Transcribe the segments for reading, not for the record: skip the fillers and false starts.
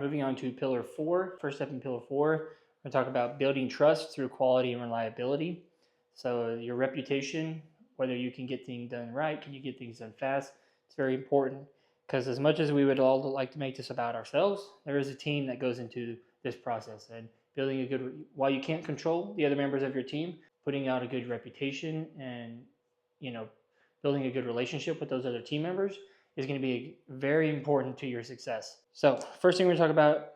Moving on to pillar four, first step in pillar four, we're going to talk about building trust through quality and reliability. So your reputation, whether you can get things done right, can you get things done fast, it's very important because as much as we would all like to make this about ourselves, there is a team that goes into this process and building a good, while you can't control the other members of your team, putting out a good reputation and, you know, building a good relationship with those other team members is going to be very important to your success. So first thing we're going to talk about,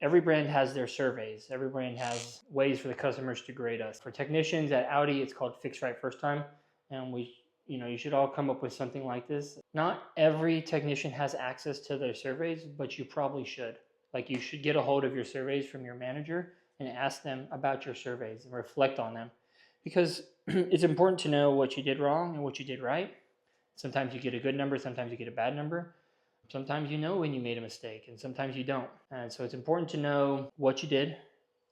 every brand has their surveys. Every brand has ways for the customers to grade us. For technicians at Audi, it's called Fix Right First Time. And you should all come up with something like this. Not every technician has access to their surveys, but you probably should. Like you should get a hold of your surveys from your manager and ask them about your surveys and reflect on them. Because it's important to know what you did wrong and what you did right. Sometimes you get a good number, sometimes you get a bad number. Sometimes you know when you made a mistake, and sometimes you don't. And so it's important to know what you did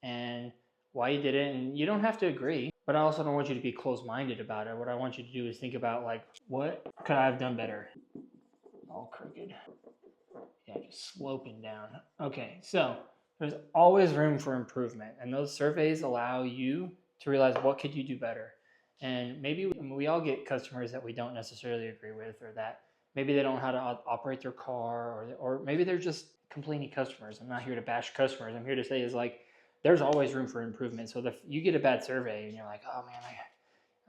and why you did it. And you don't have to agree, but I also don't want you to be closed-minded about it. What I want you to do is think about, like, what could I have done better? All crooked. Yeah, just sloping down. Okay, so there's always room for improvement, and those surveys allow you to realize what could you do better. And maybe we all get customers that we don't necessarily agree with, or that maybe they don't know how to operate their car, or maybe they're just complaining customers. I'm not here to bash customers. I'm here to say is like there's always room for improvement. So if you get a bad survey and you're like, oh man,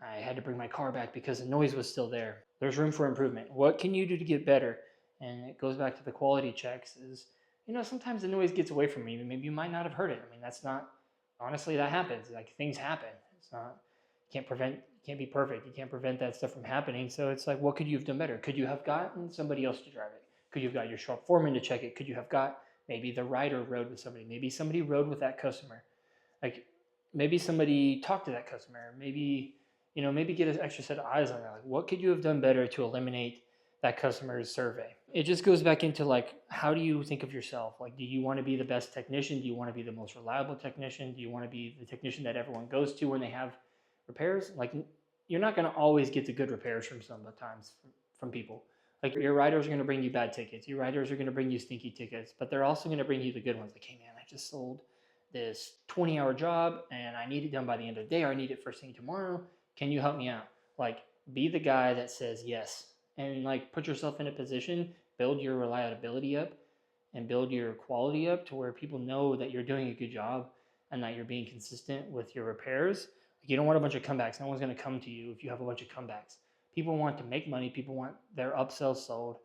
I had to bring my car back because the noise was still there. There's room for improvement. What can you do to get better? And it goes back to the quality checks is, sometimes the noise gets away from me. Maybe you might not have heard it. I mean, that's not, honestly, that happens. Like things happen. It's not, can't be perfect. You can't prevent that stuff from happening. So it's like, what could you have done better? Could you have gotten somebody else to drive it? Could you have got your shop foreman to check it? Could you have got maybe the rider rode with somebody? Maybe somebody rode with that customer. Like maybe somebody talked to that customer. Maybe get an extra set of eyes on it. Like what could you have done better to eliminate that customer's survey? It just goes back into like, how do you think of yourself? Like, do you want to be the best technician? Do you want to be the most reliable technician? Do you want to be the technician that everyone goes to when they have repairs? Like, you're not going to always get the good repairs sometimes from people. Like your riders are going to bring you bad tickets. Your riders are going to bring you stinky tickets, but they're also going to bring you the good ones. Like, hey man, I just sold this 20-hour job and I need it done by the end of the day, or I need it first thing tomorrow. Can you help me out? Like, be the guy that says yes, and like put yourself in a position, build your reliability up and build your quality up to where people know that you're doing a good job and that you're being consistent with your repairs. Like, you don't want a bunch of comebacks. No one's going to come to you if you have a bunch of comebacks. People want to make money. People want their upsells sold.